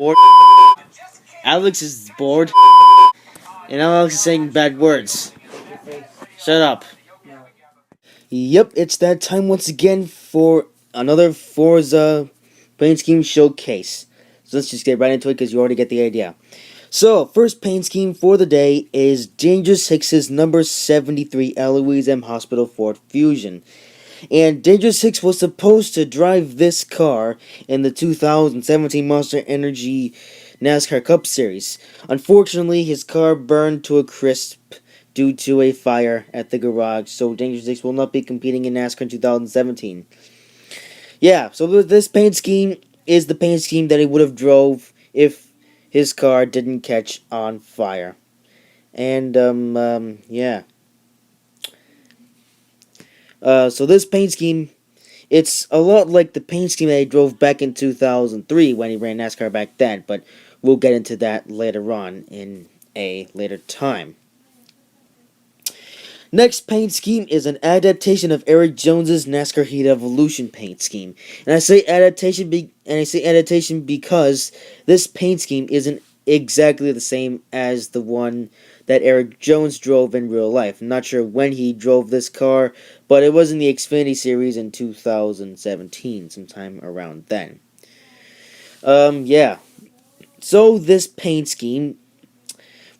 Bored. Alex is bored, and Alex is saying bad words. Shut up. Yep, it's that time once again for another Forza paint scheme showcase. So let's just get right into it because you already get the idea. So, first paint scheme for the day is Dangerous Hicks's number 73 Eloise M. Hospital Ford Fusion. And Dangerous Hicks was supposed to drive this car in the 2017 Monster Energy NASCAR Cup Series. Unfortunately, his car burned to a crisp due to a fire at the garage, so Dangerous Hicks will not be competing in NASCAR in 2017. Yeah, so this paint scheme is the paint scheme that he would have drove if his car didn't catch on fire. And, yeah. So this paint scheme, it's a lot like the paint scheme that he drove back in 2003 when he ran NASCAR back then, but we'll get into that later on in a later time. Next paint scheme is an adaptation of Eric Jones's NASCAR Heat Evolution paint scheme. And I say adaptation because this paint scheme isn't exactly the same as the one that Eric Jones drove in real life. I'm not sure when he drove this car, but it was in the Xfinity Series in 2017, sometime around then. Yeah. So this paint scheme,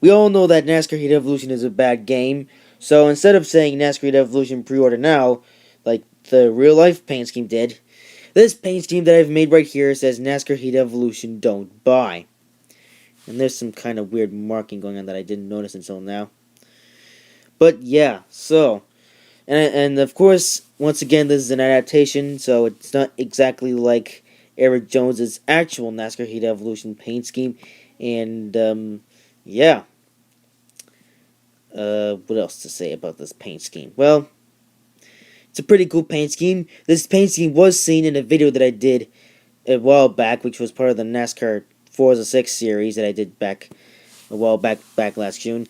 we all know that NASCAR Heat Evolution is a bad game, so instead of saying NASCAR Heat Evolution pre-order now, like the real-life paint scheme did, this paint scheme that I've made right here says NASCAR Heat Evolution don't buy. And there's some kind of weird marking going on that I didn't notice until now. But yeah, so, and of course, once again, this is an adaptation, so it's not exactly like Eric Jones's actual NASCAR Heat Evolution paint scheme, and, yeah. What else to say about this paint scheme? Well, it's a pretty cool paint scheme. This paint scheme was seen in a video that I did a while back, which was part of the NASCAR Forza 6 series that I did back a while back last June.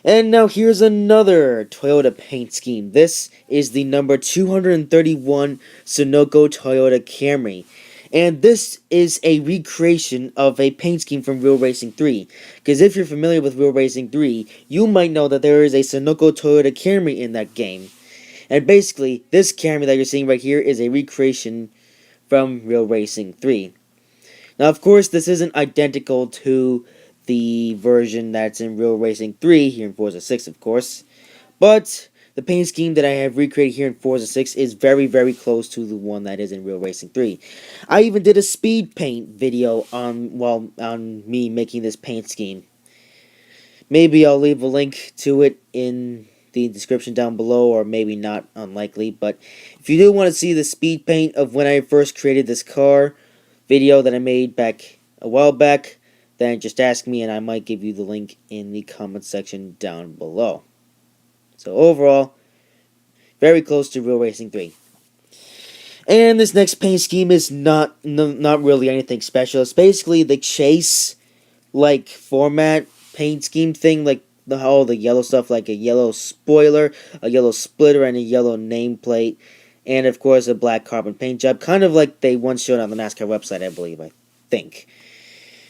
And now here's another Toyota paint scheme. This is the number 231 Sunoco Toyota Camry. And this is a recreation of a paint scheme from Real Racing 3. Because if you're familiar with Real Racing 3, you might know that there is a Sunoco Toyota Camry in that game. And basically, this Camry that you're seeing right here is a recreation from Real Racing 3. Now, of course, this isn't identical to the version that's in Real Racing 3, here in Forza 6, of course. But the paint scheme that I have recreated here in Forza 6 is very, very close to the one that is in Real Racing 3. I even did a speed paint video on me making this paint scheme. Maybe I'll leave a link to it in the description down below, or maybe not, unlikely. But if you do want to see the speed paint of when I first created this car video that I made back a while back, then just ask me and I might give you the link in the comment section down below. So overall, very close to Real Racing 3. And this next paint scheme is not really anything special. It's basically the chase like format paint scheme thing, like all the yellow stuff, like a yellow spoiler, a yellow splitter, and a yellow nameplate, and of course a black carbon paint job, kind of like they once showed on the NASCAR website, I believe, I think.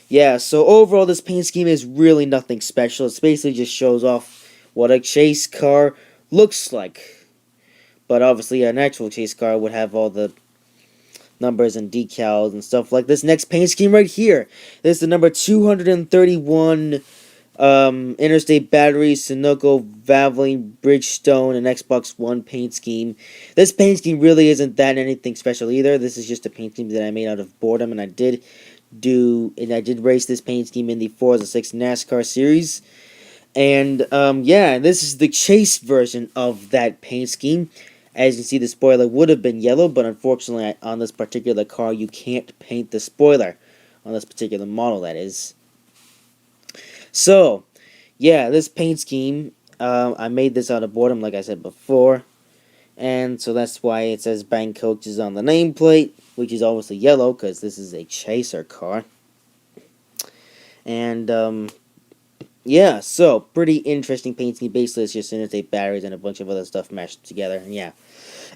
Yeah, so overall this paint scheme is really nothing special. It basically just shows off what a chase car looks like. But obviously an actual chase car would have all the numbers and decals and stuff like this next paint scheme right here. This is the number 231 Interstate Battery, Sunoco, Valvoline, Bridgestone, and Xbox One paint scheme. This paint scheme really isn't that anything special either. This is just a paint scheme that I made out of boredom, and I did race this paint scheme in the Forza 6 NASCAR series. And, yeah, this is the chase version of that paint scheme. As you can see, the spoiler would have been yellow, but unfortunately, on this particular car, you can't paint the spoiler. On this particular model, that is. So, yeah, this paint scheme, I made this out of boredom, like I said before. And so that's why it says Bank Coaches on the nameplate, which is obviously yellow, because this is a chaser car. And, Yeah, so pretty interesting paint scheme. Basically, it's just interstate batteries and a bunch of other stuff mashed together. And yeah,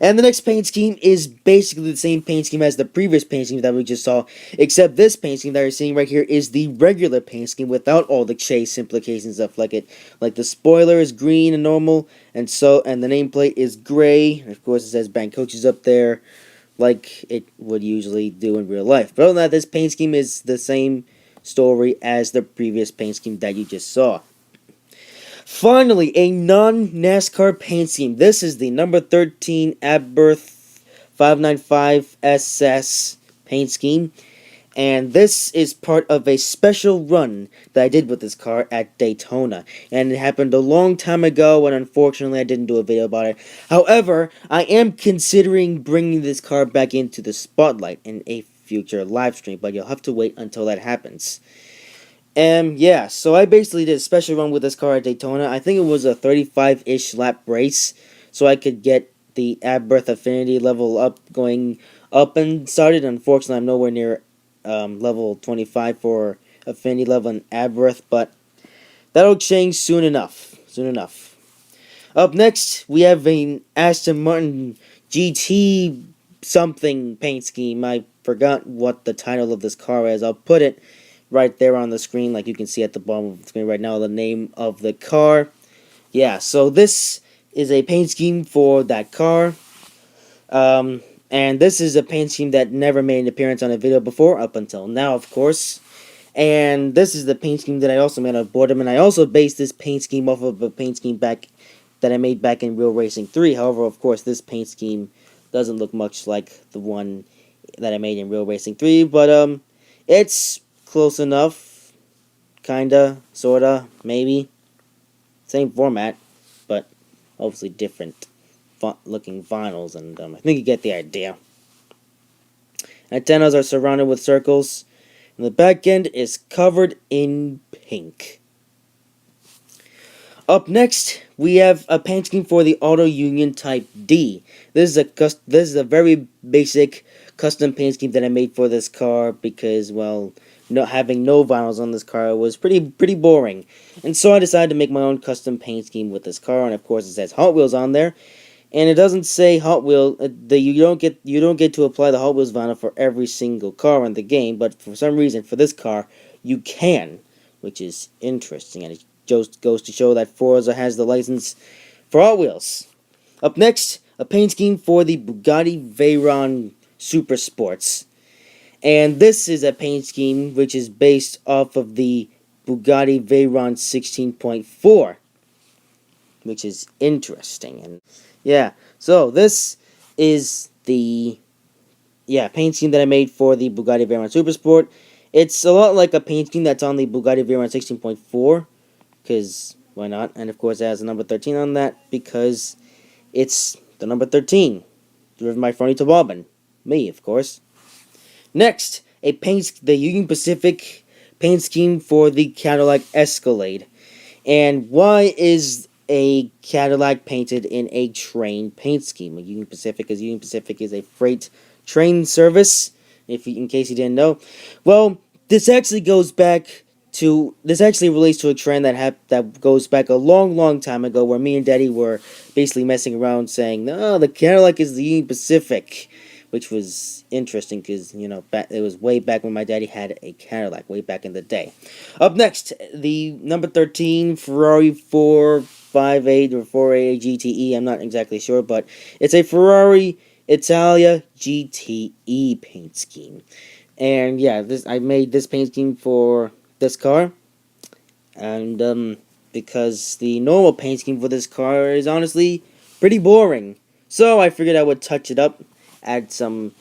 and the next paint scheme is basically the same paint scheme as the previous paint scheme that we just saw, except this paint scheme that you're seeing right here is the regular paint scheme without all the chase implications of like the spoiler is green and normal, and the nameplate is gray. And of course, it says bank coaches up there, like it would usually do in real life. But other than that, this paint scheme is the same story as the previous paint scheme that you just saw. Finally, a non-NASCAR paint scheme. This is the number 13 Abberth 595 SS paint scheme. And this is part of a special run that I did with this car at Daytona. And it happened a long time ago, and unfortunately I didn't do a video about it. However, I am considering bringing this car back into the spotlight in a future live stream, but you'll have to wait until that happens. Yeah, so I basically did a special run with this car at Daytona. I think it was a 35-ish lap race, so I could get the Abberth affinity level up, going up and started. Unfortunately, I'm nowhere near level 25 for affinity level in Abberth, but that'll change soon enough. Soon enough. Up next, we have an Aston Martin GT something paint scheme. I forgot what the title of this car is. I'll put it right there on the screen, like you can see at the bottom of the screen right now, the name of the car. Yeah, so this is a paint scheme for that car. And this is a paint scheme that never made an appearance on a video before, up until now, of course. And this is the paint scheme that I also made on boredom, and I also based this paint scheme off of a paint scheme that I made back in Real Racing 3. However, of course, this paint scheme doesn't look much like the one that I made in Real Racing 3, but it's close enough, kinda, sorta, maybe. Same format, but obviously different looking vinyls, and I think you get the idea. Antennas are surrounded with circles, and the back end is covered in pink. Up next, we have a paint scheme for the Auto Union Type D. This is a very basic custom paint scheme that I made for this car because, well, having no vinyls on this car was pretty boring, and so I decided to make my own custom paint scheme with this car. And of course, it says Hot Wheels on there, and it doesn't say Hot Wheel. You don't get to apply the Hot Wheels vinyl for every single car in the game, but for some reason for this car you can, which is interesting, and it just goes to show that Forza has the license for Hot Wheels. Up next, a paint scheme for the Bugatti Veyron Super Sports. And this is a paint scheme which is based off of the Bugatti Veyron 16.4, which is interesting. And yeah, so this is the paint scheme that I made for the Bugatti Veyron Super Sport. It's a lot like a paint scheme that's on the Bugatti Veyron 16.4, because why not? And of course it has the number 13 on that because it's the number 13, driven by Fronito Bobbin. Me, of course. Next, the Union Pacific paint scheme for the Cadillac Escalade. And why is a Cadillac painted in a train paint scheme? Union Pacific is a freight train service, in case you didn't know. Well, this actually relates to a trend that goes back a long time ago, where me and Daddy were basically messing around saying, no, the Cadillac is the Union Pacific, which was interesting because, it was way back when my daddy had a Cadillac, way back in the day. Up next, the number 13 Ferrari 458 or 488 GTE, I'm not exactly sure, but it's a Ferrari Italia GTE paint scheme. And yeah, I made this paint scheme for this car, and because the normal paint scheme for this car is honestly pretty boring. So I figured I would touch it up, add some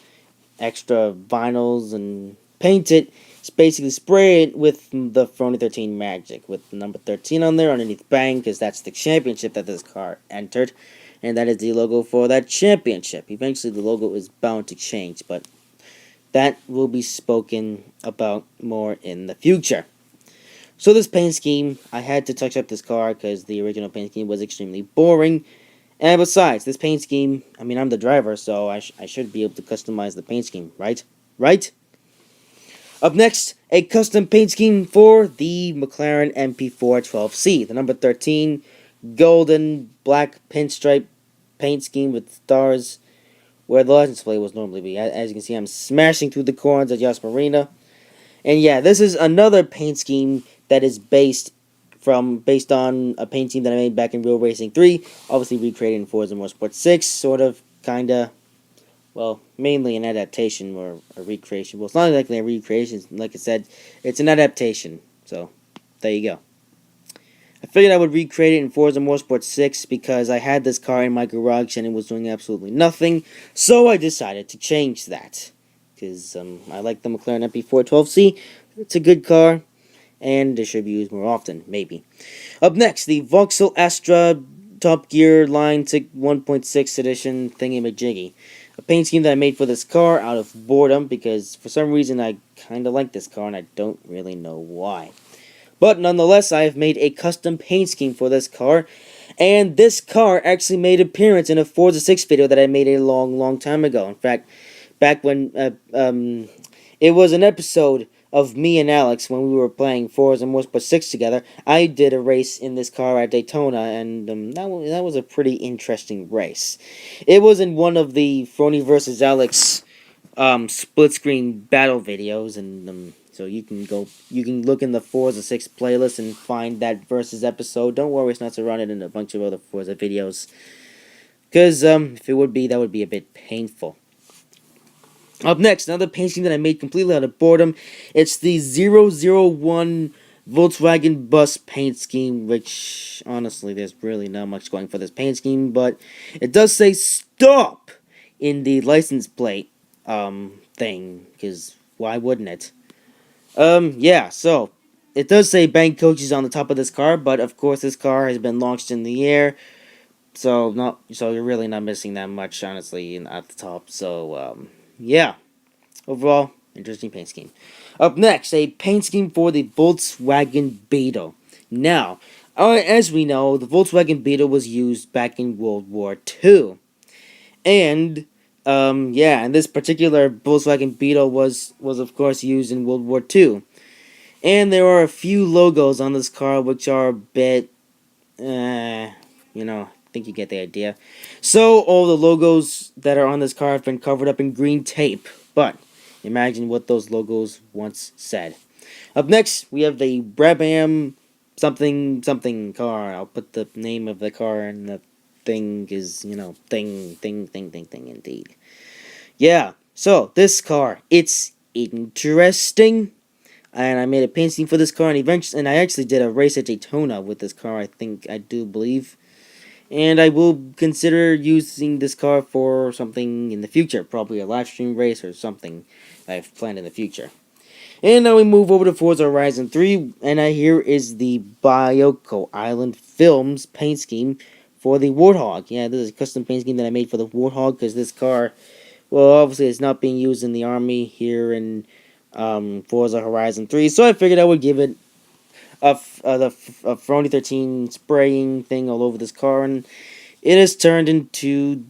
extra vinyls, and paint it. Just basically spray it with the Frony 13 Magic, with the number 13 on there underneath Bang, because that's the championship that this car entered, and that is the logo for that championship. Eventually the logo is bound to change, but that will be spoken about more in the future. So this paint scheme, I had to touch up this car because the original paint scheme was extremely boring. And besides, this paint scheme, I'm the driver, so I should be able to customize the paint scheme, right? Right? Up next, a custom paint scheme for the McLaren MP412C, the number 13 golden black pinstripe paint scheme with stars where the license plate was normally be. As you can see, I'm smashing through the corners at Yas Marina. And yeah, this is another paint scheme that is based on a paint scheme that I made back in Real Racing 3, obviously recreated in Forza Motorsport 6, sort of, kinda, well, mainly an adaptation or a recreation. Well, it's not exactly a recreation, like I said, it's an adaptation. So, there you go. I figured I would recreate it in Forza Motorsport 6 because I had this car in my garage and it was doing absolutely nothing, so I decided to change that. Because I like the McLaren MP412C, it's a good car, and it should be used more often, maybe. Up next, the Vauxhall Astra Top Gear Line 1.6 Edition thingy-majiggy. A paint scheme that I made for this car out of boredom because for some reason I kind of like this car and I don't really know why. But nonetheless, I have made a custom paint scheme for this car, and this car actually made an appearance in a Forza 6 video that I made a long time ago. In fact, back when it was an episode of me and Alex when we were playing Forza Motorsport 6 together. I did a race in this car at Daytona, and that was a pretty interesting race. It was in one of the Frony versus Alex split screen battle videos, and so you can look in the Forza 6 playlist and find that versus episode. Don't worry, it's not surrounded in a bunch of other Forza videos, because if it would be, that would be a bit painful. Up next, another paint scheme that I made completely out of boredom. It's the 001 Volkswagen Bus paint scheme, which, honestly, there's really not much going for this paint scheme, but it does say STOP in the license plate, thing, because why wouldn't it? Yeah, so, it does say bank coaches on the top of this car, but of course this car has been launched in the air, so you're really not missing that much, honestly, at the top, so, yeah. Overall, interesting paint scheme. Up next, a paint scheme for the Volkswagen Beetle. Now, as we know, the Volkswagen Beetle was used back in World War II. And, yeah, and this particular Volkswagen Beetle was of course used in World War II. And there are a few logos on this car which are a bit, I think you get the idea. So, all the logos that are on this car have been covered up in green tape. But, imagine what those logos once said. Up next, we have the Brabham something car. I'll put the name of the car and the thing is, thing indeed. Yeah, so, this car, it's interesting. And I made a paint scheme for this car, and I actually did a race at Daytona with this car, I do believe. And I will consider using this car for something in the future, probably a live stream race or something I've planned in the future. And now we move over to Forza Horizon 3, and here is the Bioko Island Films paint scheme for the Warthog. Yeah, this is a custom paint scheme that I made for the Warthog, because this car, well, obviously it's not being used in the army here in Forza Horizon 3, so I figured I would give it a Frony 13 spraying thing all over this car, and it has turned into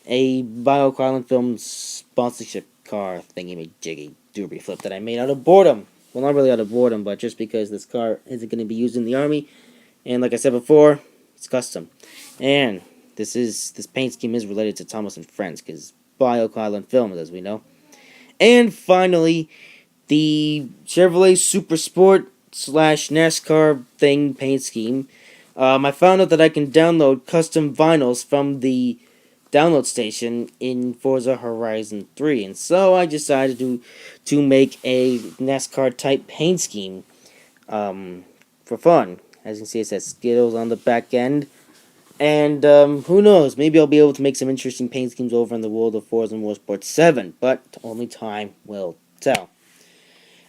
a Bioko Island Film sponsorship car thingy-majiggy doobie flip that I made out of boredom. Well, not really out of boredom, but just because this car isn't going to be used in the army, and like I said before, it's custom. And this paint scheme is related to Thomas and Friends, because Bioko Island Film, as we know. And finally, the Chevrolet Super Sport / NASCAR thing paint scheme. I found out that I can download custom vinyls from the download station in Forza Horizon 3, and so I decided to make a NASCAR type paint scheme for fun. As you can see, it says Skittles on the back end. And who knows, maybe I'll be able to make some interesting paint schemes over in the world of Forza Motorsport 7, but only time will tell.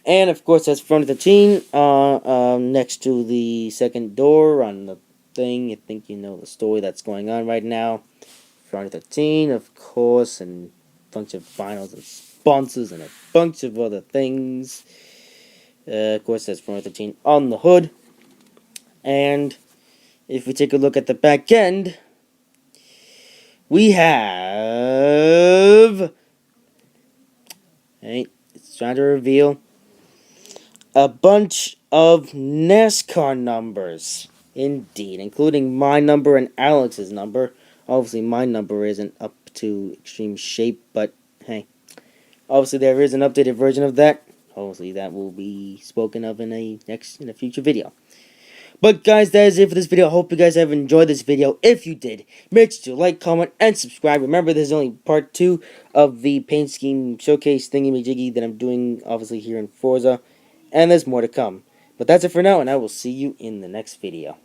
And of course, that's front of the team, next to the second door on the thing. I think you know the story that's going on right now. Front of the team, of course, and a bunch of vinyls and sponsors and a bunch of other things. Of course, that's front of the team on the hood. And if we take a look at the back end, we have... Hey, it's trying to reveal... a bunch of NASCAR numbers. Indeed, including my number and Alex's number. Obviously, my number isn't up to extreme shape, but hey. Obviously, there is an updated version of that. Hopefully, that will be spoken of in a future video. But guys, that is it for this video. I hope you guys have enjoyed this video. If you did, make sure to like, comment, and subscribe. Remember, this is only part 2 of the paint scheme showcase thingy-majiggy that I'm doing, obviously, here in Forza. And there's more to come. But that's it for now, and I will see you in the next video.